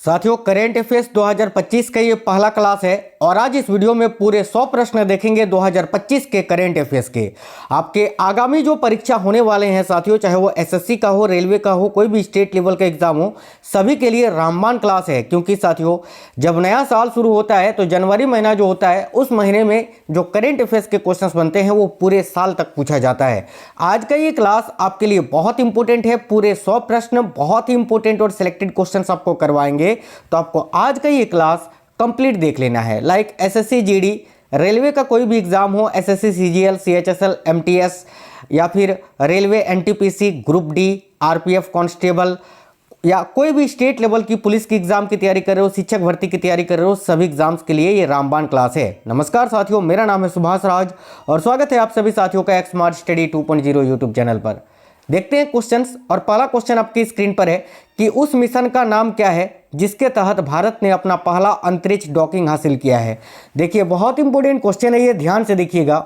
साथियों, current affairs 2025 का ये पहला क्लास है और आज इस वीडियो में पूरे 100 प्रश्न देखेंगे 2025 के करेंट अफेयर्स के। आपके आगामी जो परीक्षा होने वाले हैं साथियों, चाहे वो एसएससी का हो, रेलवे का हो, कोई भी स्टेट लेवल का एग्जाम हो, सभी के लिए रामबाण क्लास है। क्योंकि साथियों, जब नया साल शुरू होता है तो जनवरी महीना जो होता है उस महीने में जो करेंट अफेयर्स के क्वेश्चन बनते हैं वो पूरे साल तक पूछा जाता है। आज का ये क्लास आपके लिए बहुत इंपॉर्टेंट है। पूरे 100 प्रश्न बहुत ही इंपॉर्टेंट और सिलेक्टेड क्वेश्चन आपको करवाएंगे, तो आपको आज का ये क्लास कंप्लीट देख लेना है। लाइक एसएससी जीडी, रेलवे का कोई भी एग्जाम हो, एसएससी सीजीएल, सीएचएसएल, एमटीएस या फिर railway NTPC, group D, RPF constable या कोई भी स्टेट लेवल की पुलिस की एग्जाम की तैयारी कर रहे हो, शिक्षक भर्ती की तैयारी कर रहे हो, सभी एग्जाम्स के लिए ये रामबाण क्लास है। नमस्कार साथियों, मेरा नाम है सुभाष राज और स्वागत है आप सभी साथियों का x smart study 2.0 YouTube channel पर। देखते हैं क्वेश्चंस। और पहला क्वेश्चन आपकी स्क्रीन पर है कि उस मिशन का नाम क्या है जिसके तहत भारत ने अपना पहला अंतरिक्ष डॉकिंग हासिल किया है। देखिए, बहुत इंपॉर्टेंट क्वेश्चन है ये, ध्यान से देखिएगा।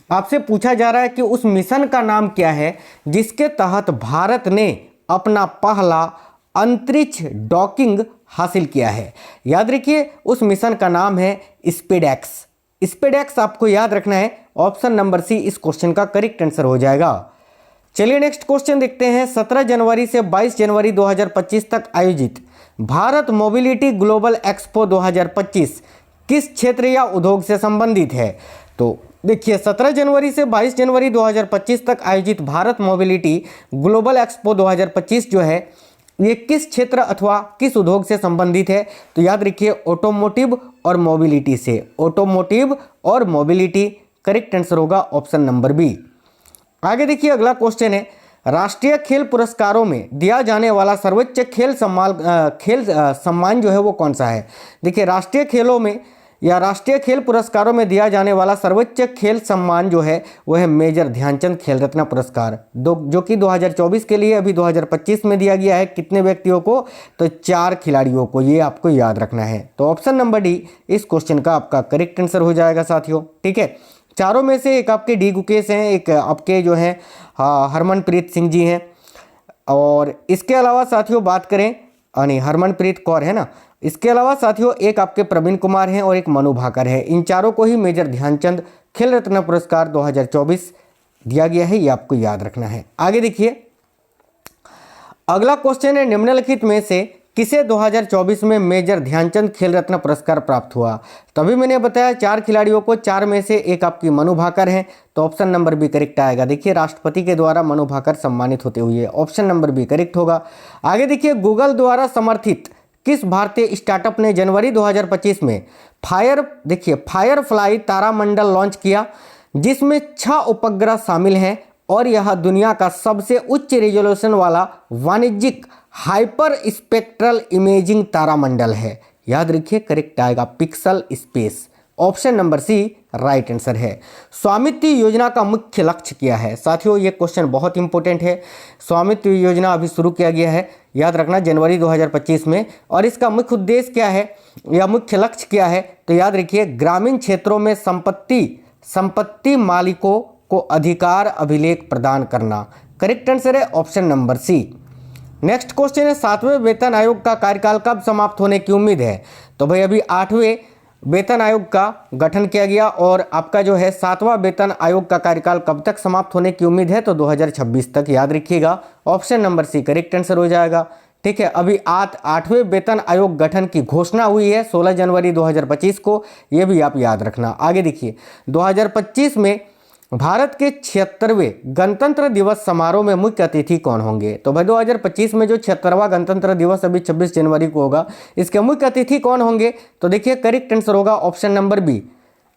आपसे पूछा जा रहा है कि उस मिशन का नाम क्या है जिसके तहत भारत ने अपना पहला अंतरिक्ष डॉकिंग हासिल किया है। याद रखिए, उस मिशन का नाम है स्पेडएक्स। स्पेडएक्स आपको याद रखना है। ऑप्शन नंबर सी इस क्वेश्चन का करेक्ट आंसर हो जाएगा। चलिए नेक्स्ट क्वेश्चन देखते हैं। 17 जनवरी से 22 जनवरी 2025 तक आयोजित भारत मोबिलिटी ग्लोबल एक्सपो 2025 किस क्षेत्र या उद्योग से संबंधित है? तो देखिए, 17 जनवरी से 22 जनवरी 2025 तक आयोजित भारत मोबिलिटी ग्लोबल एक्सपो 2025 जो है ये किस क्षेत्र अथवा किस उद्योग से संबंधित है? तो याद रखिए, ऑटोमोटिव और मोबिलिटी से। ऑटोमोटिव और मोबिलिटी करेक्ट आंसर होगा ऑप्शन नंबर बी। आगे देखिए, अगला क्वेश्चन है, राष्ट्रीय खेल पुरस्कारों में दिया जाने वाला सर्वोच्च खेल सम्मान जो है वो कौन सा है? देखिए, राष्ट्रीय खेलों में या राष्ट्रीय खेल पुरस्कारों में दिया जाने वाला सर्वोच्च खेल सम्मान जो है वह है मेजर ध्यानचंद खेल रत्न पुरस्कार, जो कि 2024 के लिए अभी 2025 में दिया गया है। कितने व्यक्तियों को? तो 4 खिलाड़ियों को, ये आपको याद रखना है। तो ऑप्शन नंबर डी इस क्वेश्चन का आपका करेक्ट आंसर हो जाएगा साथियों। ठीक है, चारों में से एक आपके डी गुकेश हैं, एक आपके जो हैं हरमनप्रीत सिंह जी हैं, और इसके अलावा साथियों बात करें, नहीं, हरमनप्रीत कौर है ना। इसके अलावा साथियों एक आपके प्रवीण कुमार हैं और एक मनु भाकर है। इन चारों को ही मेजर ध्यानचंद खेल रत्न पुरस्कार 2024 दिया गया है, ये आपको याद रखना है। आगे देखिए, अगला क्वेश्चन है, निम्नलिखित में से किसे 2024 में मेजर ध्यानचंद खेल रत्न पुरस्कार प्राप्त हुआ? तभी मैंने बताया 4 खिलाड़ियों को, 4 में से एक आपकी मनु भाकर हैं, तो ऑप्शन नंबर बी करेक्ट आएगा। देखिए, राष्ट्रपति के द्वारा मनु भाकर सम्मानित होते हुए ऑप्शन नंबर बी करेक्ट होगा। आगे देखिए, गूगल द्वारा समर्थित किस भारतीय स्टार्टअप ने जनवरी 2025 में फायरफ्लाई तारामंडल लॉन्च किया, जिसमें 6 उपग्रह शामिल हैं और यह दुनिया का सबसे उच्च रेजोल्यूशन वाला वाणिज्यिक हाइपर स्पेक्ट्रल इमेजिंग तारामंडल है? याद रखिए, करेक्ट आएगा pixel space. Option number C right answer है। स्वामित्व योजना का मुख्य लक्ष्य क्या है? साथियों, ये क्वेश्चन बहुत इंपॉर्टेंट है। स्वामित्व योजना अभी शुरू किया गया है, याद रखना, जनवरी 2025 में। और इसका मुख्य उद्देश्य क्या है या मुख्य लक्ष्य क्या है? तो याद रखिए, ग्रामीण क्षेत्रों में संपत्ति मालिकों को अधिकार अभिलेख प्रदान करना। करेक्ट आंसर है option number C. Next question है, 7वें वेतन आयोग का कार्यकाल कब समाप्त होने की उम्मीद है? तो भाई अभी 8वें वेतन आयोग का गठन किया गया और आपका जो है 7वां वेतन आयोग का कार्यकाल कब तक समाप्त होने की उम्मीद है? तो 2026 तक, याद रखिएगा। Option number C correct answer हो जाएगा। ठीक है, अभी 8वें वेतन आयोग गठन की घोषणा हुई है 16 जनवरी 2025 को, ये भी आप याद रखना। आगे देखिए, 2025 में भारत के 76वें गणतंत्र दिवस समारोह में मुख्य अतिथि कौन होंगे? तो भाई 2025 में जो 76वां गणतंत्र दिवस अभी 26 जनवरी को होगा, इसके मुख्य अतिथि कौन होंगे? तो देखिए, करेक्ट आंसर होगा option number B.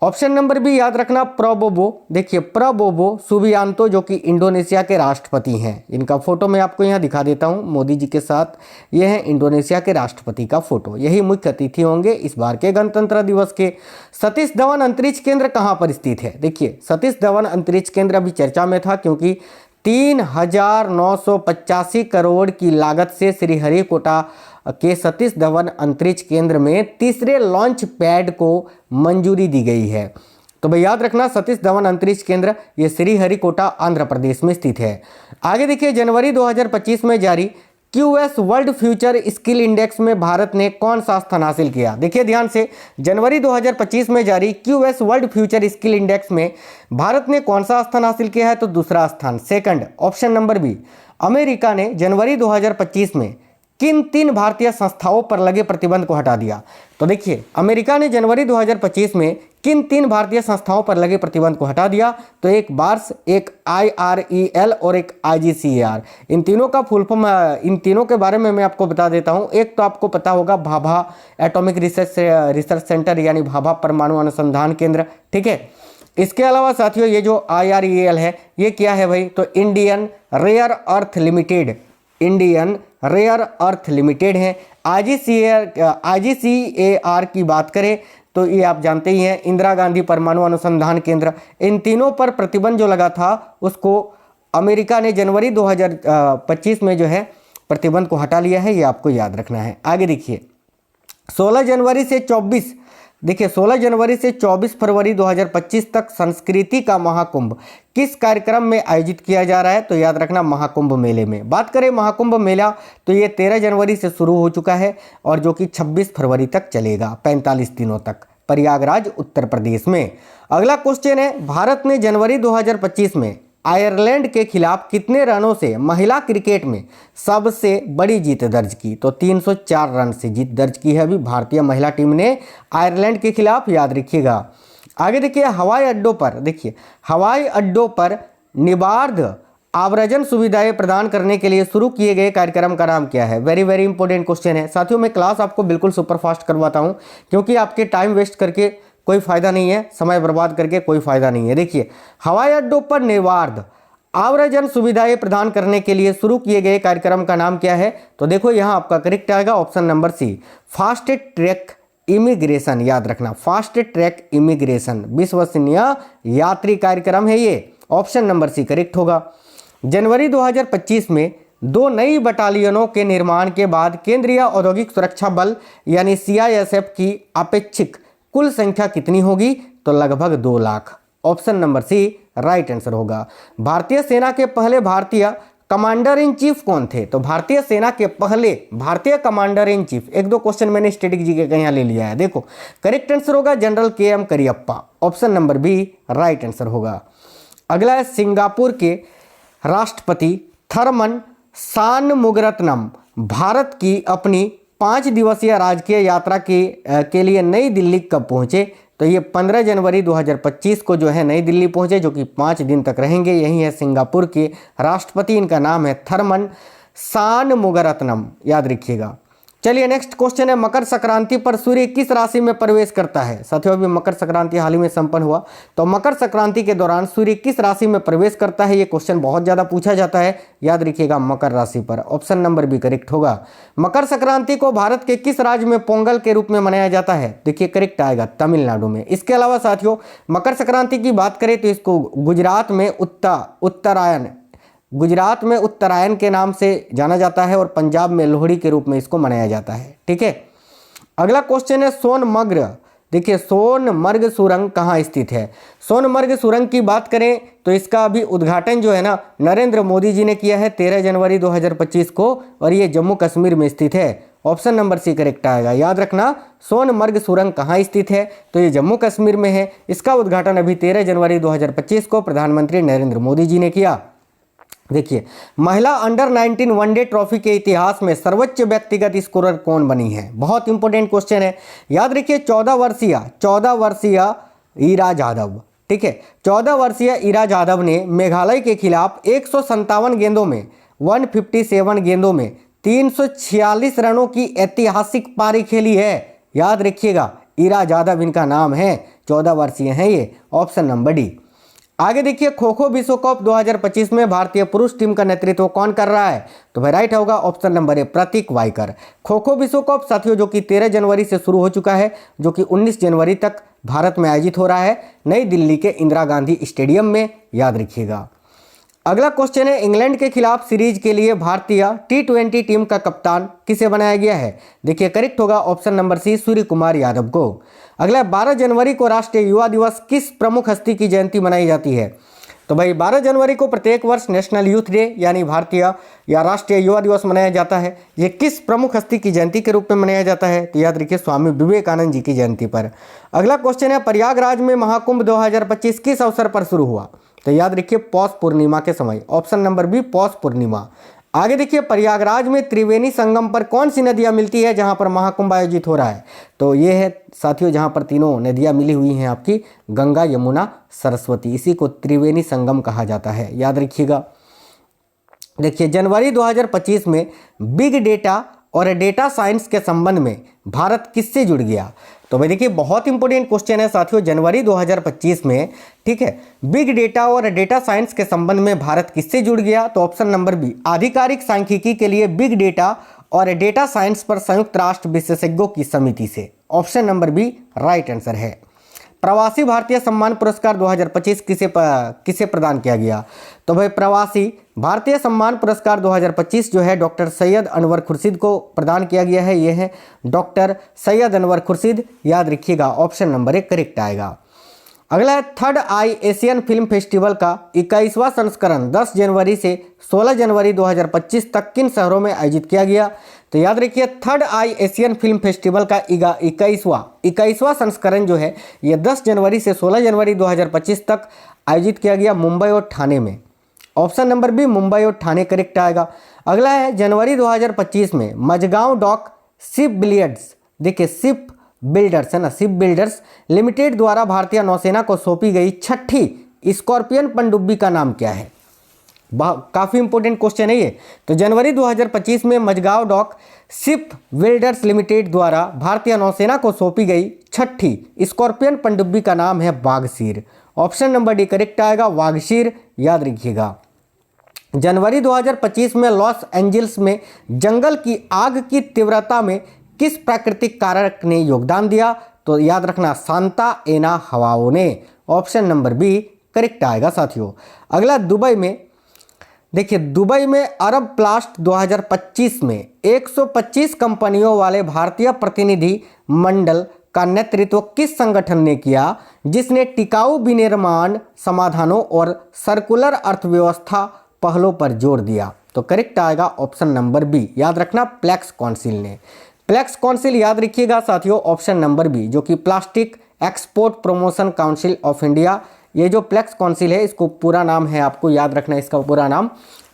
Option number B याद रखना, प्रबोवो। देखिए, प्रबोवो सुबियांतो, जो कि इंडोनेशिया के राष्ट्रपति हैं। इनका फोटो मैं आपको यहाँ दिखा देता हूँ मोदी जी के साथ। ये है इंडोनेशिया के राष्ट्रपति का फोटो, यही मुख्य अतिथि होंगे इस बार के गणतंत्र दिवस के। सतीश धवन अंतरिक्ष केंद्र कहाँ पर स्थित है? देखिए, सतीश धवन अंतरिक्ष केंद्र अभी चर्चा में था क्योंकि 3,985 करोड़ की लागत से श्रीहरिकोटा के सतीश धवन अंतरिक्ष केंद्र में 3रे लॉन्च पैड को मंजूरी दी गई है। तो भाई याद रखना, सतीश धवन अंतरिक्ष केंद्र ये श्रीहरिकोटा आंध्र प्रदेश में स्थित है। आगे देखिए, जनवरी 2025 में जारी QS world future skill index में भारत ने कौन सा स्थान हासिल किया? देखिए ध्यान से, जनवरी 2025 में जारी QS world future skill index में भारत ने कौन सा स्थान हासिल किया है? तो दूसरा स्थान, second, option number B. America ने जनवरी 2025 में किन 3 भारतीय संस्थाओं पर लगे प्रतिबंध को हटा दिया? तो देखिए, अमेरिका ने जनवरी 2025 में किन 3 भारतीय संस्थाओं पर लगे प्रतिबंध को हटा दिया? तो एक बार्स, एक IREL और एक IGCAR। इन तीनों का फुल फॉर्म, इन तीनों के बारे में मैं आपको बता देता हूं। एक तो आपको पता होगा भाभा एटॉमिक रिसर्च सेंटर, यानी भाभा परमाणु अनुसंधान केंद्र, ठीक है। इसके अलावा साथियों ये जो IREL है, ये क्या है भाई? तो Indian rare earth limited, Indian rare earth limited है। IGCAR की बात करें तो ये आप जानते ही हैं, इंदिरा गांधी परमाणु अनुसंधान केंद्र। इन तीनों पर प्रतिबंध जो लगा था उसको अमेरिका ने जनवरी 2025 में जो है प्रतिबंध को हटा लिया है, ये आपको याद रखना है। आगे देखिए, 16 जनवरी से 24 फरवरी 2025 तक संस्कृति का महाकुंभ किस कार्यक्रम में आयोजित किया जा रहा है? तो याद रखना, महाकुंभ मेले में। बात करें महाकुंभ मेला तो ये 13 जनवरी से शुरू हो चुका है और जो कि 26 फरवरी तक चलेगा, 45 दिनों तक, प्रयागराज उत्तर प्रदेश में। अगला क्वेश्चन है, भारत ने जनवरी 2025 में आयरलैंड के खिलाफ कितने रनों से महिला क्रिकेट में सबसे बड़ी जीत दर्ज की? तो 304 रन से जीत दर्ज की है अभी भारतीय महिला टीम ने आयरलैंड के खिलाफ, याद रखिएगा। आगे देखिए, हवाई अड्डों पर, देखिए हवाई अड्डों पर निबार्ध आव्रजन सुविधाएं प्रदान करने के लिए शुरू किए गए कार्यक्रम का नाम क्या है? वेरी वेरी इंपॉर्टेंट क्वेश्चन है साथियों। मैं क्लास आपको बिल्कुल सुपरफास्ट करवाता हूं क्योंकि आपके टाइम वेस्ट करके कोई फायदा नहीं है, समय बर्बाद करके कोई फायदा नहीं है। देखिए, हवाई अड्डों पर निर्बाध आव्रजन सुविधाएं प्रदान करने के लिए शुरू किए गए कार्यक्रम का नाम क्या है? तो देखो यहां आपका करेक्ट आएगा option number C, fast track immigration. याद रखना, फास्ट ट्रैक इमिग्रेशन, विश्वसनीय यात्री कार्यक्रम है ये, ऑप्शन नंबर सी करेक्ट होगा। जनवरी 2025 में 2 नई बटालियनों के निर्माण के बाद केंद्रीय औद्योगिक सुरक्षा बल यानी CISF की अपेक्षित कुल संख्या कितनी होगी? तो लगभग 2 lakh, option number C right answer होगा। भारतीय सेना के पहले भारतीय कमांडर इन चीफ कौन थे? तो भारतीय सेना के पहले भारतीय कमांडर इन चीफ, 1-2 क्वेश्चन मैंने स्टैटिक जीके का यहाँ ले लिया है। देखो करेक्ट आंसर होगा general KM Cariappa, option number B right answer होगा। अगला है, सिंगापुर के राष्ट्रपति थरमन शानमुगरत्नम भारत की अपनी 5 दिवसीय राजकीय यात्रा के लिए नई दिल्ली कब पहुंचे? तो ये 15 जनवरी 2025 को जो है नई दिल्ली पहुंचे, जो कि 5 दिन तक रहेंगे। यही है सिंगापुर के राष्ट्रपति, इनका नाम है थरमन शानमुगरत्नम, याद रखिएगा। चलिए नेक्स्ट क्वेश्चन है, मकर संक्रांति पर सूर्य किस राशि में प्रवेश करता है? साथियों अभी मकर संक्रांति हाल ही में संपन्न हुआ, तो मकर संक्रांति के दौरान सूर्य किस राशि में प्रवेश करता है? ये क्वेश्चन बहुत ज्यादा पूछा जाता है, याद रखिएगा मकर राशि पर, ऑप्शन नंबर बी करेक्ट होगा। मकर संक्रांति को भारत के किस राज्य में पोंगल के रूप में मनाया जाता है? देखिए करेक्ट आएगा तमिलनाडु में। इसके अलावा साथियों मकर संक्रांति की बात करें तो इसको गुजरात में उत्तरायण के नाम से जाना जाता है और पंजाब में लोहड़ी के रूप में इसको मनाया जाता है, ठीक है। अगला क्वेश्चन है, सोनमर्ग। देखिए सोनमर्ग सुरंग कहाँ स्थित है? सोनमर्ग सुरंग की बात करें तो इसका अभी उद्घाटन जो है ना नरेंद्र मोदी जी ने किया है 13 जनवरी 2025 को, और ये जम्मू कश्मीर में स्थित है, ऑप्शन नंबर सी करेक्ट आएगा। याद रखना, सोनमर्ग सुरंग कहाँ स्थित है? तो ये जम्मू कश्मीर में है। इसका उद्घाटन अभी 13 जनवरी 2025 को प्रधानमंत्री नरेंद्र मोदी जी ने किया। देखिए, महिला अंडर 19 वनडे ट्रॉफी के इतिहास में सर्वोच्च व्यक्तिगत स्कोरर कौन बनी है? बहुत इंपॉर्टेंट क्वेश्चन है, याद रखिए। 14 वर्षीय ईरा जाधव, ठीक है। 14 वर्षीय ईरा जाधव ने मेघालय के खिलाफ 157 गेंदों में 157 गेंदों में 346 रनों की ऐतिहासिक पारी खेली है, याद रखिएगा। ईरा जाधव इनका नाम है, 14 वर्षीय हैं ये, ऑप्शन नंबर डी। आगे देखिए, खो खो विश्व कप 2025 में भारतीय पुरुष टीम का नेतृत्व कौन कर रहा है? तो भाई राइट होगा ऑप्शन नंबर ए प्रतीक वाइकर। खो खो विश्व कप साथियों जो कि 13 जनवरी से शुरू हो चुका है, जो कि 19 जनवरी तक भारत में आयोजित हो रहा है नई दिल्ली के इंदिरा गांधी स्टेडियम में, याद रखिएगा। अगला क्वेश्चन है, इंग्लैंड के खिलाफ सीरीज के लिए भारतीय T20 टीम का कप्तान किसे बनाया गया है? देखिए करेक्ट होगा ऑप्शन नंबर सी सूर्य कुमार यादव को। अगला 12 जनवरी को राष्ट्रीय युवा दिवस किस प्रमुख हस्ती की जयंती मनाई जाती है? तो भाई 12 जनवरी को प्रत्येक वर्ष नेशनल यूथ डे यानी भारतीय या राष्ट्रीय युवा दिवस मनाया जाता है। ये किस प्रमुख हस्ती की जयंती के रूप में मनाया जाता है? तो याद रखिए स्वामी विवेकानंद जी की जयंती पर। अगला क्वेश्चन है, प्रयागराज में महाकुंभ 2025 किस अवसर पर शुरू हुआ? तो याद रखिए पौष पूर्णिमा के समय, option number B Paush Purnima. आगे देखिए, प्रयागराज में त्रिवेणी संगम पर कौन सी नदियां मिलती है जहां पर महाकुंभ आयोजित हो रहा है? तो ये है साथियों जहां पर तीनों नदियां मिली हुई हैं आपकी, गंगा, यमुना, सरस्वती। इसी को त्रिवेणी संगम कहा जाता है, याद रखिएगा। देखिए, जनवरी 2025 में बिग डेटा और डेटा साइंस के संबंध में भारत किससे जुड़ गया? तो भाई देखिए बहुत इंपॉर्टेंट क्वेश्चन है साथियों, जनवरी 2025 में, ठीक है, बिग डेटा और डेटा साइंस के संबंध में भारत किससे जुड़ गया? तो ऑप्शन नंबर बी, आधिकारिक सांख्यिकी के लिए बिग डेटा और डेटा साइंस पर संयुक्त राष्ट्र विशेषज्ञों की समिति से। Option number B right answer है। प्रवासी भारतीय सम्मान पुरस्कार 2025 किसे प्रदान किया गया? तो भाई प्रवासी भारतीय सम्मान पुरस्कार 2025 जो है डॉक्टर सैयद अनवर खुर्शीद को प्रदान किया गया है। ये है डॉक्टर सैयद अनवर खुर्शीद, याद रखिएगा। ऑप्शन नंबर 1 करेक्ट आएगा। अगला है, थर्ड आई एशियन फिल्म फेस्टिवल का 21वां संस्करण 10 जनवरी से 16 जनवरी 2025 तक किन शहरों में आयोजित किया गया? तो याद रखिए थर्ड आई एशियन फिल्म फेस्टिवल का 21वां संस्करण जो है ये 10 जनवरी से 16 जनवरी 2025 तक आयोजित किया गया मुंबई और ठाणे में। ऑप्शन नंबर बी मुंबई और ठाणे करेक्ट आएगा। अगला है, जनवरी 2025 में मझगांव डॉक शिप बिलियर्ड्स, देखिए शिप बिल्डर्स है ना, शिप बिल्डर्स लिमिटेड द्वारा भारतीय नौसेना को सौंपी गई छठी स्कॉर्पियन पनडुब्बी का नाम क्या है? काफी इंपॉर्टेंट क्वेश्चन है ये। तो जनवरी 2025 में Mazagon dock ship builders limited द्वारा भारतीय नौसेना को सौंपी गई छठी स्कॉर्पियन पनडुब्बी का नाम है Vaghsheer. Option number D correct आएगा, वाघशीर, याद रखिएगा। जनवरी 2025 में लॉस एंजल्स में जंगल की आग की तीव्रता में किस प्राकृतिक कारक ने योगदान दिया? तो याद रखना सांता एना हवाओं ने। ऑप्शन नंबर बी करेक्ट आएगा साथियों। अगला, दुबई में, देखिए दुबई में अरब प्लास्ट 2025 में 125 कंपनियों वाले भारतीय प्रतिनिधि मंडल का नेतृत्व किस संगठन ने किया जिसने टिकाऊ विनिर्माण समाधानों और सर्कुलर अर्थव्यवस्था पहलों पर जोर दिया? तो करेक्ट आएगा ऑप्शन नंबर बी, याद रखना प्लेक्स काउंसिल ने। प्लेक्स काउंसिल याद रखिएगा साथियों, ऑप्शन नंबर बी, जो कि plastic export promotion council of India. ये जो प्लेक्स काउंसिल है इसको पूरा नाम है, आपको याद रखना इसका पूरा नाम,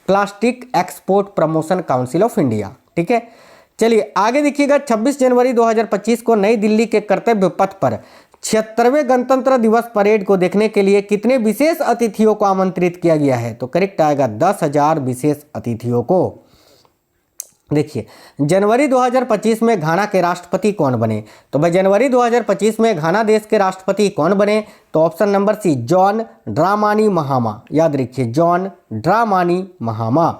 plastic export promotion council of India, ठीक है। चलिए आगे देखिएगा, 26 जनवरी 2025 को नई दिल्ली के कर्तव्य पथ पर 76वें गणतंत्र दिवस परेड को देखने के लिए कितने विशेष अतिथियों को आमंत्रित किया गया है? तो करेक्ट आएगा 10,000 विशेष अतिथियों को। देखिए जनवरी 2025 में घाना के राष्ट्रपति कौन बने? तो भाई जनवरी 2025 में घाना देश के राष्ट्रपति कौन बने? तो ऑप्शन नंबर सी जॉन ड्रामानी महामा, याद रखिए जॉन ड्रामानी महामा।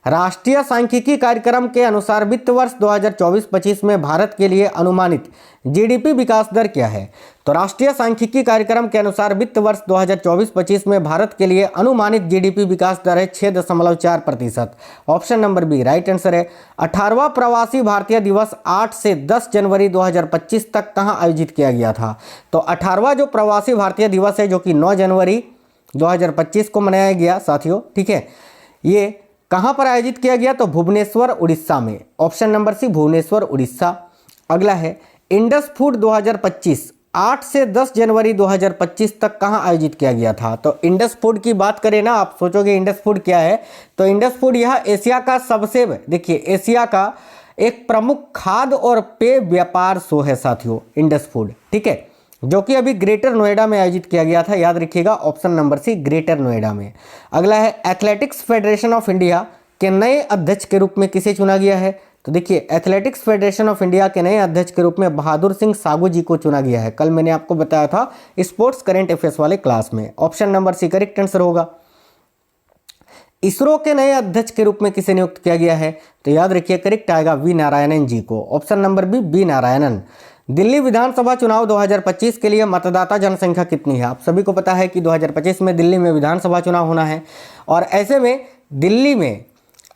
राष्ट्रीय सांख्यिकी कार्यक्रम के अनुसार वित्त वर्ष 2024-25 में भारत के लिए अनुमानित जीडीपी विकास दर क्या है? तो राष्ट्रीय सांख्यिकी कार्यक्रम के अनुसार वित्त वर्ष 2024-25 में भारत के लिए अनुमानित जीडीपी विकास दर है 6.4%। Option number B right answer है। 18वां प्रवासी भारतीय दिवस 8 से 10 जनवरी 2025 तक कहां आयोजित किया गया था? तो 18वां जो प्रवासी भारतीय दिवस है जो कि 9 जनवरी 2025 को मनाया गया साथियों, ठीक है, ये कहां पर आयोजित किया गया? तो भुवनेश्वर उड़ीसा में। Option number C Bhubaneswar Orissa. अगला है इंडस फूड 2025 8 से 10 जनवरी 2025 तक कहां आयोजित किया गया था? तो इंडस फूड की बात करें ना, आप सोचोगे इंडस फूड क्या है, तो इंडस फूड यह एशिया का सबसे, देखिए एशिया का एक प्रमुख खाद्य और पेय व्यापार शो है साथियों, इंडस फूड, ठीक है, जो कि अभी ग्रेटर नोएडा में आयोजित किया गया था, याद रखिएगा option number C greater Noida में। अगला है एथलेटिक्स फेडरेशन ऑफ इंडिया के नए अध्यक्ष के रूप में किसे चुना गया है? तो देखिए एथलेटिक्स फेडरेशन ऑफ इंडिया के नए अध्यक्ष के रूप में बहादुर सिंह सागू जी को चुना गया है। कल मैंने आपको बताया था स्पोर्ट्स करंट अफेयर्स वाले क्लास में। Option number C correct answer होगा। इसरो के नए अध्यक्ष के रूप में किसे नियुक्त किया गया है? तो याद रखिए करेक्ट आएगा वी नारायणन जी को। Option number B Narayanan. Delhi विधानसभा चुनाव 2025 के लिए मतदाता जनसंख्या कितनी है? आप सभी को पता है कि 2025 में दिल्ली में विधानसभा चुनाव होना है और ऐसे में दिल्ली में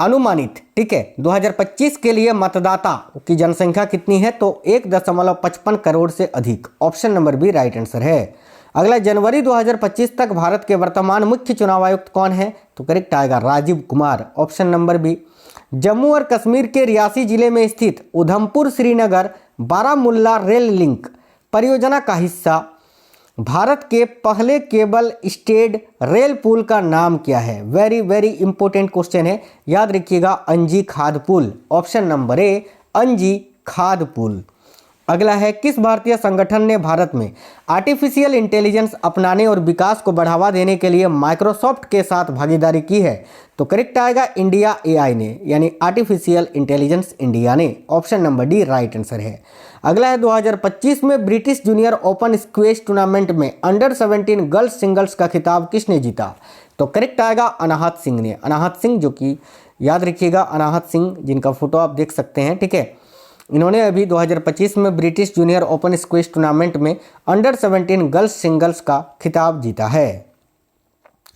अनुमानित, ठीक है, 2025 के लिए मतदाता की जनसंख्या कितनी है? तो 1.55 करोड़ से अधिक। Option number B right answer है। अगला, जनवरी 2025 तक भारत के वर्तमान मुख्य चुनाव आयुक्त कौन है? तो करेक्ट आएगा Rajiv Kumar, option number B. Jammu और कश्मीर के रियासी जिले में स्थित उधमपुर श्रीनगर बारामुल्ला रेल लिंक परियोजना का हिस्सा भारत के पहले केबल स्टेड रेल पुल का नाम क्या है? वेरी वेरी इंपॉर्टेंट क्वेश्चन है, याद रखिएगा अंजी खाद पुल, ऑप्शन नंबर ए अंजी खाद पुल। अगला है, किस भारतीय संगठन ने भारत में आर्टिफिशियल इंटेलिजेंस अपनाने और विकास को बढ़ावा देने के लिए माइक्रोसॉफ्ट के साथ भागीदारी की है? तो करेक्ट आएगा इंडिया एआई ने, यानी आर्टिफिशियल इंटेलिजेंस इंडिया ने, option number D right answer है। अगला है, 2025 में British junior open squash tournament में अंडर 17 गर्ल्स सिंगल्स का खिताब किसने जीता? तो करेक्ट आएगा अनाहत सिंह ने। अनाहत सिंह, जो कि याद रखिएगा अनाहत सिंह, जिनका फोटो आप देख सकते हैं, ठीक है, इन्होंने अभी 2025 में British junior open squash tournament में अंडर 17 गर्ल्स सिंगल्स का खिताब जीता है।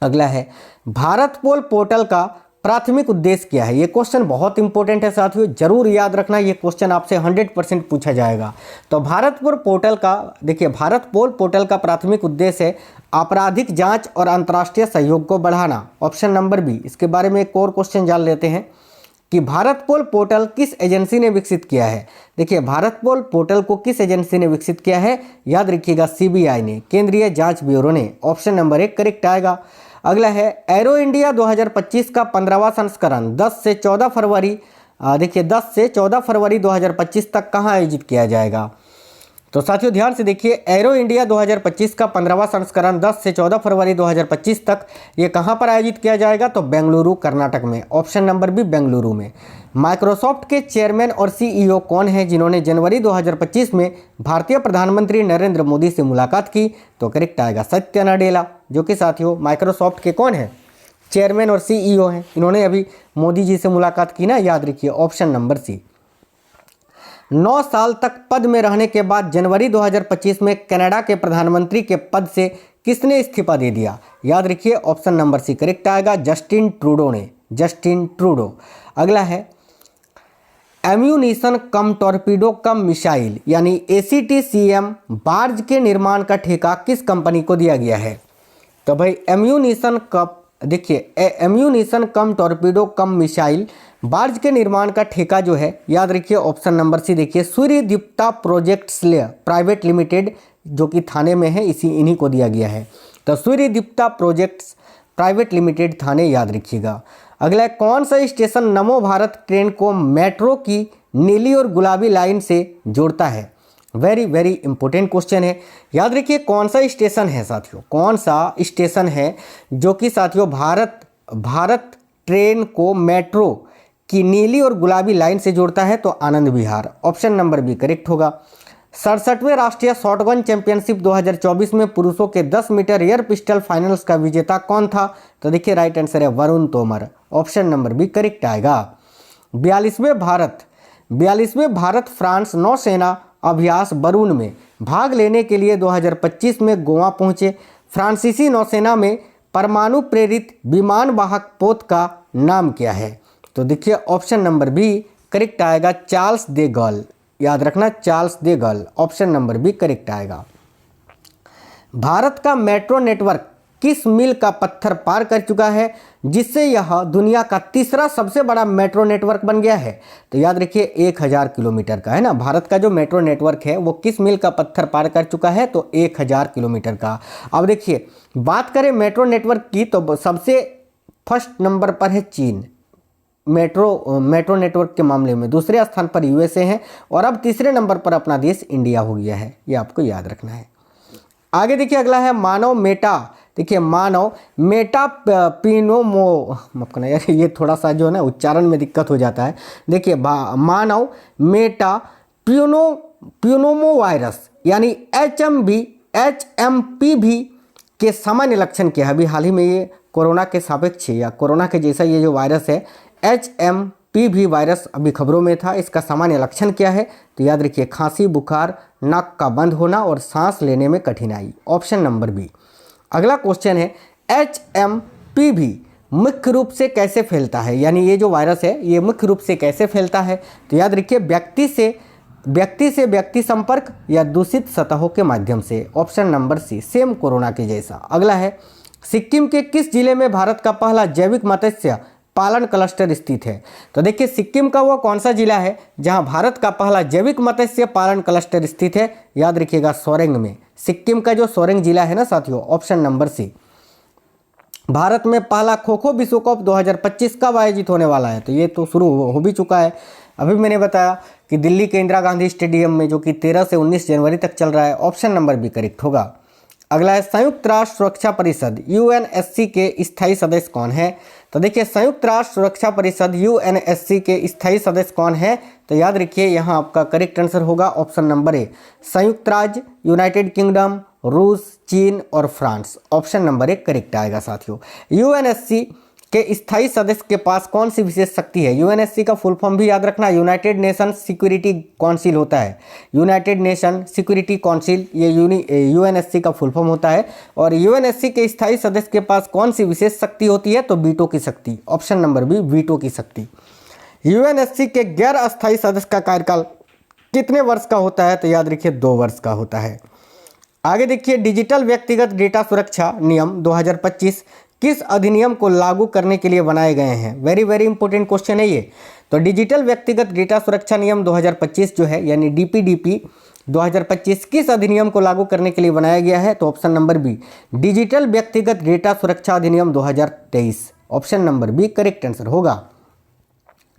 अगला है, भारत पोल पोर्टल का प्राथमिक उद्देश्य क्या है? ये क्वेश्चन बहुत इंपॉर्टेंट है साथियों, जरूर याद रखना, ये क्वेश्चन आपसे 100% पूछा जाएगा। तो भारत पोल पोर्टल का, देखिए, भारत पोल पोर्टल का प्राथमिक उद्देश्य है आपराधिक जांच और अंतर्राष्ट्रीय सहयोग को बढ़ाना, ऑप्शन नंबर बी। इसके बारे में एक और क्वेश्चन जान लेते हैं कि भारत पोल पोर्टल किस एजेंसी ने विकसित किया है? देखिए, भारत पोल पोर्टल को किस एजेंसी ने विकसित किया है? याद रखिएगा सीबीआई ने, केंद्रीय जांच ब्यूरो ने, ऑप्शन नंबर 1 करेक्ट आएगा। अगला है, एरो इंडिया 2025 का 15वां संस्करण 10 से 14 फरवरी 2025 तक कहाँ आयोजित किया जाएगा? तो साथियों ध्यान से देखिए, एरो इंडिया 2025 का 15वां संस्करण 10 से 14 फरवरी 2025 तक ये कहाँ पर आयोजित किया जाएगा? तो बेंगलुरु कर्नाटक में, ऑप्शन नंबर बी बेंगलुरु में। माइक्रोसॉफ्ट के चेयरमैन और सीईओ कौन है जिन्होंने जनवरी 2025 में भारतीय प्रधानमंत्री नरेंद्र मोदी से मुलाकात की? तो करेक्ट आएगा सत्या नडेला, जो कि साथियों माइक्रोसॉफ्ट के कौन है? चेयरमैन और सीईओ हैं। इन्होंने अभी मोदी जी से मुलाकात की ना, याद रखिए, ऑप्शन नंबर सी। 9 साल तक पद में रहने के बाद जनवरी 2025 में कनाडा के प्रधानमंत्री के पद से किसने इस्तीफा दे दिया? याद रखिए ऑप्शन नंबर सी करेक्ट आएगा, जस्टिन ट्रूडो ने, जस्टिन ट्रूडो। अगला है, एम्यूनिशन कम टॉर्पीडो कम मिसाइल यानी ACTCM बार्ज के निर्माण का ठेका किस कंपनी को दिया गया है? तो भाई एम्यूनिशन कम टॉर्पीडो कम मिसाइल बार्ज के निर्माण का ठेका जो है, याद रखिए ऑप्शन नंबर सी, देखिए सूर्यदीप्ता प्रोजेक्ट्स प्राइवेट लिमिटेड, जो कि थाने में है, इन्हीं को दिया गया है। तो सूर्यदीप्ता प्रोजेक्ट्स प्राइवेट लिमिटेड थाने, याद रखिएगा। अगला है, कौन सा स्टेशन नमो भारत ट्रेन को मेट्रो की नीली और गुलाबी लाइन से जोड़ता है? वेरी वेरी इंपॉर्टेंट क्वेश्चन है, याद रखिए कौन सा स्टेशन है साथियों, कौन सा स्टेशन है जो कि साथियों भारत ट्रेन को मेट्रो की नीली और गुलाबी लाइन से जोड़ता है? तो Anand Vihar, option number B correct होगा। 67वें राष्ट्रीय शॉटगन चैंपियनशिप 2024 में पुरुषों के 10 मीटर एयर पिस्टल फाइनल्स का विजेता कौन था? तो देखिए राइट आंसर है Varun Tomar, option number B correct आएगा। 42वें भारत फ्रांस नौसेना अभ्यास बरून में भाग लेने के लिए 2025 में गोवा पहुंचे। फ्रांसीसी नौसेना में परमाणु प्रेरित विमान वाहक पोत का नाम क्या है? तो देखिए ऑप्शन नंबर बी करेक्ट आएगा, चार्ल्स दे गॉल, याद रखना Charles de Gaulle, option number B correct आएगा। भारत का मेट्रो नेटवर्क किस मील का पत्थर पार कर चुका है जिससे यह दुनिया का तीसरा सबसे बड़ा मेट्रो नेटवर्क बन गया है? तो याद रखिए 1000 किलोमीटर का है ना, भारत का जो मेट्रो नेटवर्क है वो किस मील का पत्थर पार कर चुका है? तो 1000 किलोमीटर का। अब देखिए बात करें मेट्रो नेटवर्क की, तो सबसे फर्स्ट नंबर पर है चीन मेट्रो नेटवर्क के मामले में, दूसरे स्थान पर USA है और अब तीसरे नंबर पर अपना देश इंडिया हो गया है, ये आपको याद रखना है। आगे देखिए अगला है मानव मेटा पिनोमो, माफ करना यार ये थोड़ा सा जो है ना उच्चारण में दिक्कत हो जाता है। देखिए मानव मेटा पिनोमो वायरस यानी HMPV के सामान्य लक्षण क्या है? अभी हाल ही में ये कोरोना के सापेक्ष या कोरोना के जैसा ये जो वायरस है HMPV वायरस अभी खबरों में था, इसका सामान्य लक्षण क्या है? तो याद रखिए खांसी, बुखार, नाक का बंद होना और सांस लेने में कठिनाई, ऑप्शन नंबर बी। अगला क्वेश्चन है, HMPV मुख्य रूप से कैसे फैलता है, यानी ये जो वायरस है ये मुख्य रूप से कैसे फैलता है? तो याद रखिए व्यक्ति से व्यक्ति से व्यक्ति संपर्क या दूषित सतहों के माध्यम से। Option number C, same corona के जैसा। अगला है, सिक्किम के किस जिले में भारत का पहला जैविक मत्स्य पालन क्लस्टर स्थित है? तो देखिए, सिक्किम का वो कौन सा जिला है जहां भारत का पहला जैविक मत्स्य पालन क्लस्टर स्थित है? याद रखिएगा, सोरेंग में। सिक्किम का जो सोरेंग जिला है ना साथियों, ऑप्शन नंबर सी। भारत में पहला खो खो विश्व कप 2025 कब आयोजित होने वाला है? तो ये तो शुरू हो भी चुका है। अभी मैंने बताया कि दिल्ली के इंदिरा गांधी स्टेडियम में, जो कि 13 से 19 जनवरी तक चल रहा है। ऑप्शन नंबर बी करेक्ट होगा। अगला है, संयुक्त राष्ट्र सुरक्षा परिषद यूएनएससी के स्थायी सदस्य कौन है? तो देखिए, संयुक्त राष्ट्र सुरक्षा परिषद यूएनएससी के स्थायी सदस्य कौन है? तो याद रखिए, यहाँ आपका करेक्ट आंसर होगा ऑप्शन नंबर ए, संयुक्त राज्य, यूनाइटेड किंगडम, रूस, चीन और France. Option number A correct आएगा साथियों। यूएनएससी के स्थायी सदस्य के पास कौन सी विशेष शक्ति है? यूएनएससी का फुल फॉर्म भी याद रखना, यूनाइटेड नेशन सिक्योरिटी काउंसिल होता है। यूनाइटेड नेशन सिक्योरिटी काउंसिल, ये यूएनएससी का फुल फॉर्म होता है। और यूएनएससी के स्थायी सदस्य के पास कौन सी विशेष शक्ति होती है? तो वीटो की शक्ति। ऑप्शन नंबर बी, वीटो की शक्ति। यूएनएससी के गैर अस्थायी सदस्य का कार्यकाल कितने वर्ष का होता है? तो याद रखिए, 2 वर्ष का होता है। आगे देखिए, डिजिटल व्यक्तिगत डेटा सुरक्षा नियम 2025 किस अधिनियम को लागू करने के लिए बनाए गए हैं? वेरी वेरी इंपॉर्टेंट क्वेश्चन है ये। तो डिजिटल व्यक्तिगत डेटा सुरक्षा नियम 2025 जो है, यानी डीपीडीपी 2025 किस अधिनियम को लागू करने के लिए बनाया गया है? तो ऑप्शन नंबर बी, डिजिटल व्यक्तिगत डेटा सुरक्षा अधिनियम 2023। Option number B correct answer होगा।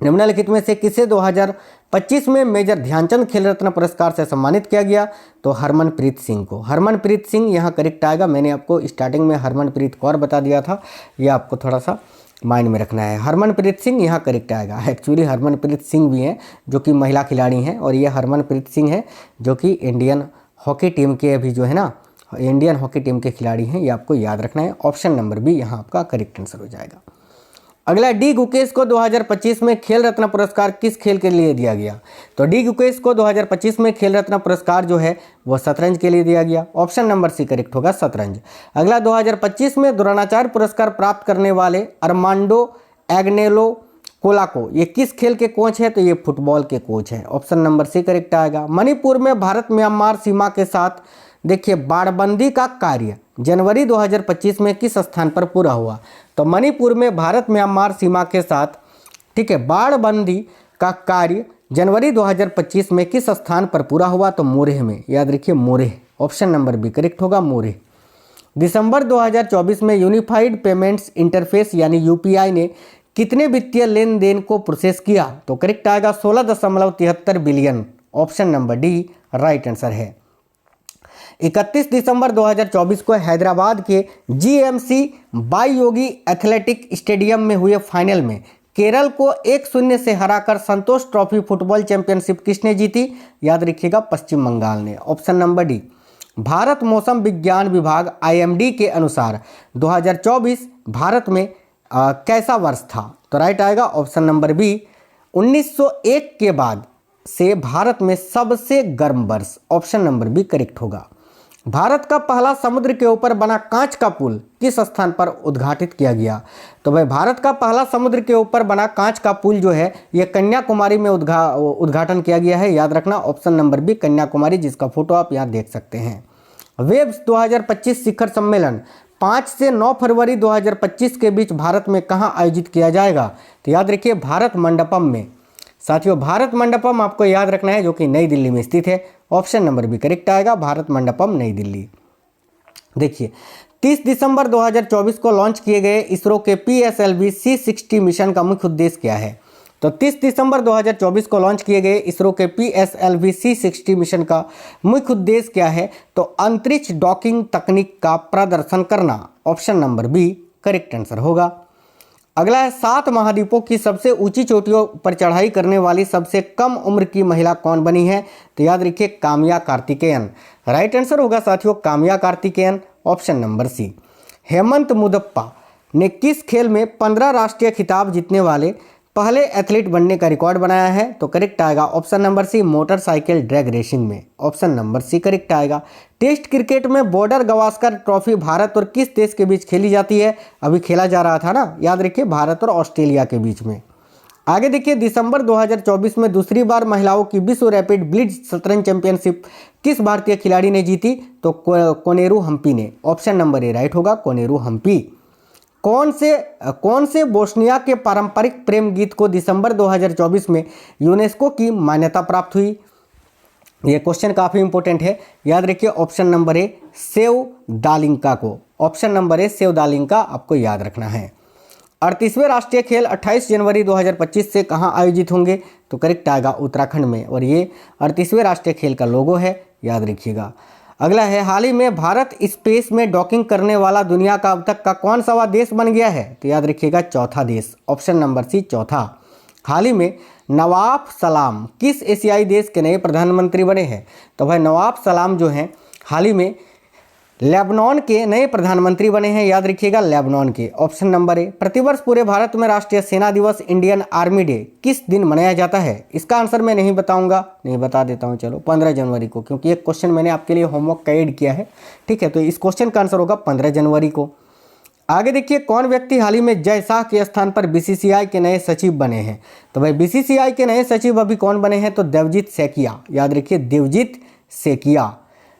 निम्नलिखित में से किसे 2025 में मेजर ध्यानचंद खेल रत्न पुरस्कार से सम्मानित किया गया? तो हरमनप्रीत सिंह को। हरमनप्रीत सिंह यहाँ करेक्ट आएगा। मैंने आपको स्टार्टिंग में हरमनप्रीत कौर बता दिया था, ये आपको थोड़ा सा माइंड में रखना है। हरमनप्रीत सिंह यहाँ करेक्ट आएगा। एक्चुअली हरमनप्रीत सिंह भी हैं जो कि महिला खिलाड़ी हैं, और ये हरमनप्रीत सिंह है जो कि इंडियन हॉकी टीम के अभी जो है ना, इंडियन हॉकी टीम के खिलाड़ी हैं। ये आपको याद रखना है। ऑप्शन नंबर बी यहाँ आपका करेक्ट आंसर हो जाएगा। अगला, डी गुकेश को 2025 में खेल रत्न पुरस्कार किस खेल के लिए दिया गया? तो डी गुकेश को 2025 में खेल रत्न पुरस्कार जो है वो शतरंज के लिए दिया गया। ऑप्शन नंबर सी करेक्ट होगा, शतरंज। अगला, 2025 में द्रोणाचार्य पुरस्कार प्राप्त करने वाले अरमांडो एग्नेलो कोलाको ये किस खेल के कोच है? तो ये फुटबॉल के कोच है। ऑप्शन नंबर सी करेक्ट आएगा। मणिपुर में भारत म्यांमार सीमा के साथ देखिए बाड़बंदी का कार्य जनवरी 2025 में किस स्थान पर पूरा हुआ? तो मणिपुर में भारत म्यांमार सीमा के साथ, ठीक है, बाड़बंदी का कार्य जनवरी 2025 में किस स्थान पर पूरा हुआ? तो मोरेह में। याद रखिए, Moreh. Option number B correct होगा, मोरेह। दिसंबर 2024 में यूनिफाइड पेमेंट्स इंटरफेस यानी यूपीआई ने कितने वित्तीय लेन देन को प्रोसेस किया? तो करेक्ट आएगा 16.73 billion. Option number D right answer है। 31 दिसंबर 2024 को हैदराबाद के GMC by Yogi athletic stadium में हुए फाइनल में केरल को 1-0 से हराकर संतोष ट्रॉफी फुटबॉल चैंपियनशिप किसने जीती? याद रखिएगा, पश्चिम बंगाल ने। Option number D. भारत मौसम विज्ञान विभाग आईएमडी के अनुसार 2024 भारत में कैसा वर्ष था? तो राइट आएगा ऑप्शन नंबर बी, 1901 के बाद से भारत में सबसे गर्म वर्ष। ऑप्शन नंबर बी करेक्ट होगा। भारत का पहला समुद्र के ऊपर बना कांच का पुल किस स्थान पर उद्घाटित किया गया? तो भाई, भारत का पहला समुद्र के ऊपर बना कांच का पुल जो है ये कन्याकुमारी में उद्घाटन किया गया है। याद रखना, ऑप्शन नंबर बी कन्याकुमारी, जिसका फोटो आप यहाँ देख सकते हैं। वेब्स 2025 शिखर सम्मेलन 5 से 9 फरवरी 2025 के बीच भारत में कहाँ आयोजित किया जाएगा? तो याद रखिए, भारत मंडपम में। साथियों, भारत मंडपम आपको याद रखना है, जो कि नई दिल्ली में स्थित है। ऑप्शन नंबर भी करेक्ट आएगा, भारत मंडपम नई दिल्ली। देखिए, 30 दिसंबर 2024 को लॉन्च किए गए इसरो के PSLV C60 मिशन का मुख्य उद्देश्य क्या है? तो 30 दिसंबर 2024 को लॉन्च किए गए इसरो के PSLV C60 मिशन का मुख्य उद्देश्य क्या है? तो अंतरिक्ष डॉकिंग तकनीक का प्रदर्शन करना। Option number B correct answer होगा। अगला है, 7 महाद्वीपों की सबसे ऊंची चोटियों पर चढ़ाई करने वाली सबसे कम उम्र की महिला कौन बनी है? तो याद रखिए, काम्या कार्तिकेयन। राइट आंसर होगा साथियों, Kamya Karthikeyan. Option number C. Hemant Mudappa ने किस खेल में 15 राष्ट्रीय खिताब जीतने वाले पहले एथलीट बनने का रिकॉर्ड बनाया है? तो करेक्ट आएगा option number C, motorcycle drag racing में। ऑप्शन नंबर सी करेक्ट आएगा। टेस्ट क्रिकेट में बॉर्डर गवास्कर ट्रॉफी भारत और किस देश के बीच खेली जाती है? अभी खेला जा रहा था ना, याद रखिए, भारत और ऑस्ट्रेलिया के बीच में। आगे देखिए, दिसंबर 2024 में दूसरी बार महिलाओं की विश्व रैपिड ब्लिट्ज शतरंज चैंपियनशिप किस भारतीय खिलाड़ी ने जीती? तो कोनेरू हम्पी ने। ऑप्शन नंबर ए राइट होगा, कोनेरू हम्पी। कौन से बोस्निया के पारंपरिक प्रेम गीत को दिसंबर 2024 में यूनेस्को की मान्यता प्राप्त हुई? ये क्वेश्चन काफ़ी इंपॉर्टेंट है, याद रखिए। ऑप्शन नंबर ए सेव दालिंका को। ऑप्शन नंबर ए सेव दालिंका आपको याद रखना है। 38वें राष्ट्रीय खेल 28 जनवरी 2025 से कहाँ आयोजित होंगे? तो करेक्ट आएगा उत्तराखंड में, और ये 38वें राष्ट्रीय खेल का लोगो है, याद रखिएगा। अगला है, हाल ही में भारत स्पेस में डॉकिंग करने वाला दुनिया का अब तक का कौन सा देश बन गया है? तो याद रखिएगा चौथा देश। ऑप्शन नंबर सी चौथा। हाल ही में नवाब सलाम किस एशियाई देश के नए प्रधानमंत्री बने हैं? तो भाई नवाब सलाम जो हैं हाल ही में लेबनान के नए प्रधानमंत्री बने हैं, याद रखिएगा लेबनान के। Option number A. प्रतिवर्ष पूरे भारत में राष्ट्रीय सेना दिवस इंडियन आर्मी डे किस दिन मनाया जाता है? इसका आंसर मैं नहीं बताऊंगा, नहीं बता देता हूं, चलो 15 जनवरी को, क्योंकि एक क्वेश्चन मैंने आपके लिए होमवर्क का ऐड किया है, ठीक है। तो इस क्वेश्चन का आंसर होगा 15 जनवरी को। आगे देखिए, कौन व्यक्ति हाल ही में जय शाह के स्थान पर बीसीसीआई के नए सचिव बने हैं? तो भाई बीसीसीआई के नए सचिव अभी कौन बने हैं? तो देवजीत सेकिया, याद रखिए देवजीत सेकिया।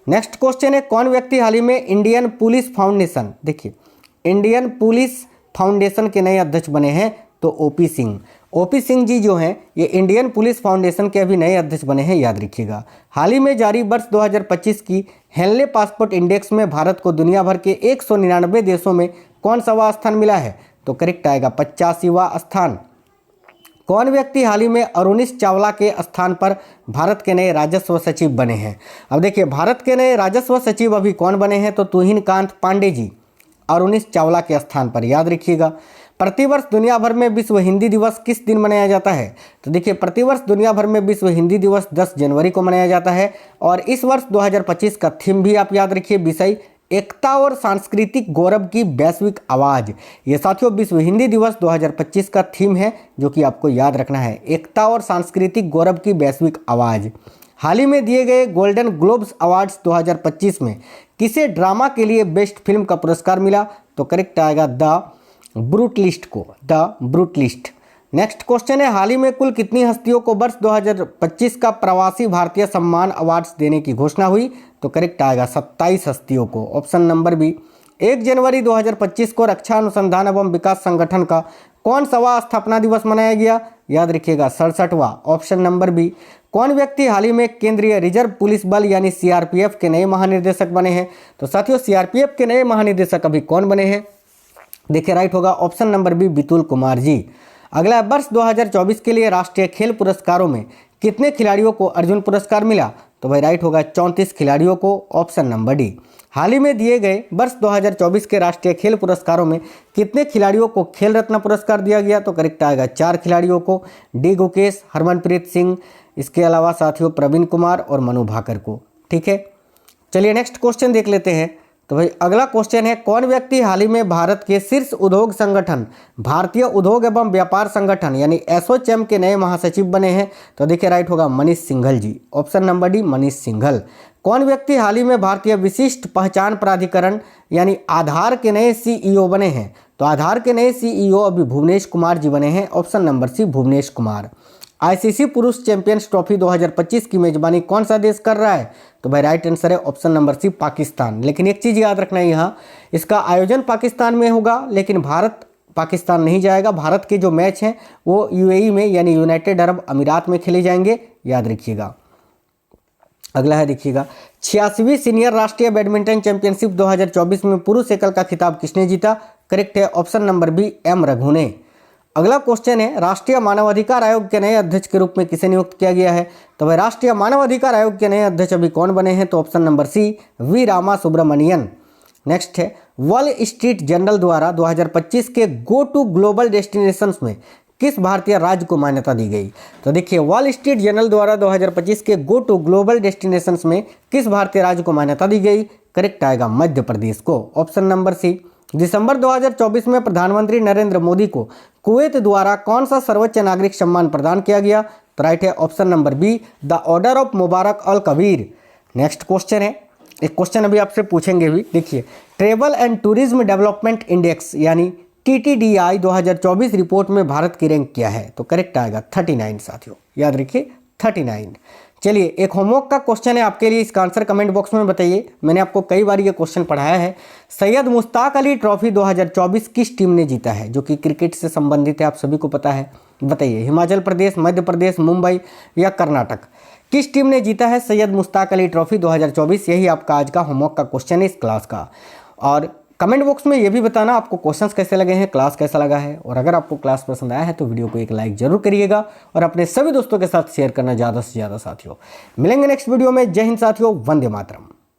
नेक्स्ट क्वेश्चन है, कौन व्यक्ति हाल ही में इंडियन पुलिस फाउंडेशन, देखिए इंडियन पुलिस फाउंडेशन के नए अध्यक्ष बने हैं? तो ओपी सिंह। ओपी सिंह जी जो हैं ये इंडियन पुलिस फाउंडेशन के अभी नए अध्यक्ष बने हैं, याद रखिएगा। हाल ही में जारी वर्ष 2025 की हेनले पासपोर्ट इंडेक्स में भारत को दुनिया भर के 199 देशों में कौन सा स्थान मिला है? तो करेक्ट आएगा 85वां स्थान। कौन व्यक्ति हाल ही में अरुणिश चावला के स्थान पर भारत के नए राजस्व सचिव बने हैं? अब देखिए, भारत के नए राजस्व सचिव अभी कौन बने हैं? तो तुहिनकांत पांडे जी अरुणिश चावला के स्थान पर, याद रखिएगा। प्रतिवर्ष दुनिया भर में विश्व हिंदी दिवस किस दिन मनाया जाता है? तो देखिए, प्रतिवर्ष दुनिया भर में विश्व हिंदी दिवस 10 जनवरी को मनाया जाता है, और इस वर्ष 2025 का थीम भी आप याद रखिए, विषय एकता और सांस्कृतिक गौरव की वैश्विक आवाज़। ये साथियों विश्व हिंदी दिवस 2025 का थीम है, जो कि आपको याद रखना है, एकता और सांस्कृतिक गौरव की वैश्विक आवाज़। हाल ही में दिए गए गोल्डन ग्लोब्स अवार्ड्स 2025 में किसे ड्रामा के लिए बेस्ट फिल्म का पुरस्कार मिला? तो करेक्ट आएगा द ब्रूटलिस्ट को, द ब्रूटलिस्ट। नेक्स्ट क्वेश्चन है, हाल ही में कुल कितनी हस्तियों को वर्ष 2025 का प्रवासी भारतीय सम्मान अवार्ड्स देने की घोषणा हुई? तो करेक्ट आएगा 27 हस्तियों को। Option number B. 1 जनवरी 2025 को रक्षा अनुसंधान एवं विकास संगठन का कौन सा स्थापना दिवस मनाया गया? याद रखिएगा 67वां। Option number B. कौन व्यक्ति हाल ही में केंद्रीय रिजर्व पुलिस बल यानी सीआरपीएफ के नए महानिदेशक बने हैं? तो साथियों सीआरपीएफ के नए महानिदेशक अभी कौन बने हैं? देखिए राइट होगा option number B, Bitul Kumar ji. अगला वर्ष 2024 के लिए राष्ट्रीय खेल पुरस्कारों में कितने खिलाड़ियों को अर्जुन पुरस्कार मिला? तो भाई राइट होगा 34 खिलाड़ियों को। Option number D. हाल ही में दिए गए वर्ष 2024 के राष्ट्रीय खेल पुरस्कारों में कितने खिलाड़ियों को खेल रत्न पुरस्कार दिया गया? तो करेक्ट आएगा 4 खिलाड़ियों को, डी गुकेश, हरमनप्रीत सिंह, इसके अलावा साथियों प्रवीण कुमार और मनु भाकर को, ठीक है। चलिए नेक्स्ट क्वेश्चन देख लेते हैं। तो भाई अगला क्वेश्चन है, कौन व्यक्ति हाल ही में भारत के शीर्ष उद्योग संगठन भारतीय उद्योग एवं व्यापार संगठन यानी एसोचैम के नए महासचिव बने हैं? तो देखिए राइट होगा Manish Singhal ji. Option number D, Manish Singhal. कौन व्यक्ति हाल ही में भारतीय विशिष्ट पहचान प्राधिकरण यानी आधार के नए सीईओ बने हैं? तो आधार के नए सीईओ अभी भुवनेश कुमार जी बने हैं। Option number C, Bhuvnesh Kumar. ICC पुरुष चैंपियंस ट्रॉफी 2025 की मेजबानी कौन सा देश कर रहा है? तो भाई राइट आंसर है ऑप्शन नंबर सी, पाकिस्तान। लेकिन एक चीज़ याद रखना है, यहाँ इसका आयोजन पाकिस्तान में होगा, लेकिन भारत पाकिस्तान नहीं जाएगा। भारत के जो मैच हैं वो यूएई में यानी यूनाइटेड अरब अमीरात में खेले जाएंगे, याद रखिएगा। अगला है देखिएगा, 86वीं सीनियर राष्ट्रीय बैडमिंटन चैंपियनशिप 2024 में पुरुष एकल का खिताब किसने जीता? करेक्ट है option number B, M Raghu ने। अगला क्वेश्चन है, राष्ट्रीय मानवाधिकार आयोग के नए अध्यक्ष के रूप में किसे नियुक्त किया गया है? तो भाई राष्ट्रीय मानवाधिकार आयोग के नए अध्यक्ष अभी कौन बने हैं? तो option number C, V Rama Subramanian. Next है, वॉल स्ट्रीट जर्नल द्वारा 2025 के गो टू ग्लोबल डेस्टिनेशंस में किस भारतीय राज्य को मान्यता दी गई? तो देखिए, वॉल स्ट्रीट जर्नल द्वारा 2025 के गो टू ग्लोबल डेस्टिनेशंस में किस भारतीय राज्य को मान्यता दी गई? करेक्ट आएगा मध्य प्रदेश को। ऑप्शन नंबर सी। दिसंबर 2024 में प्रधानमंत्री नरेंद्र मोदी को कुवैत द्वारा कौन सा सर्वोच्च नागरिक सम्मान प्रदान किया गया? तो राइट है option number B, the order of Mubarak Al Kabir. Next question है, एक क्वेश्चन अभी आपसे पूछेंगे भी, देखिए travel and tourism development index यानी TTDI 2024 रिपोर्ट में भारत की रैंक क्या है? तो करेक्ट आएगा 39 साथियों, याद रखिए 39। चलिए एक होमवर्क का क्वेश्चन है आपके लिए, इसका आंसर कमेंट बॉक्स में बताइए। मैंने आपको कई बार ये क्वेश्चन पढ़ाया है। सैयद मुश्ताक अली ट्रॉफी 2024 किस टीम ने जीता है? जो कि क्रिकेट से संबंधित है, आप सभी को पता है। बताइए, हिमाचल प्रदेश, मध्य प्रदेश, मुंबई या कर्नाटक, किस टीम ने जीता है सैयद मुश्ताक अली ट्रॉफी 2024? यही आपका आज का होमवर्क का क्वेश्चन है इस क्लास का। और कमेंट बॉक्स में ये भी बताना आपको क्वेश्चंस कैसे लगे हैं, क्लास कैसा लगा है। और अगर आपको क्लास पसंद आया है तो वीडियो को एक लाइक जरूर करिएगा और अपने सभी दोस्तों के साथ शेयर करना ज़्यादा से ज़्यादा साथियों। मिलेंगे नेक्स्ट वीडियो में। जय हिंद साथियों, वंदे मातरम।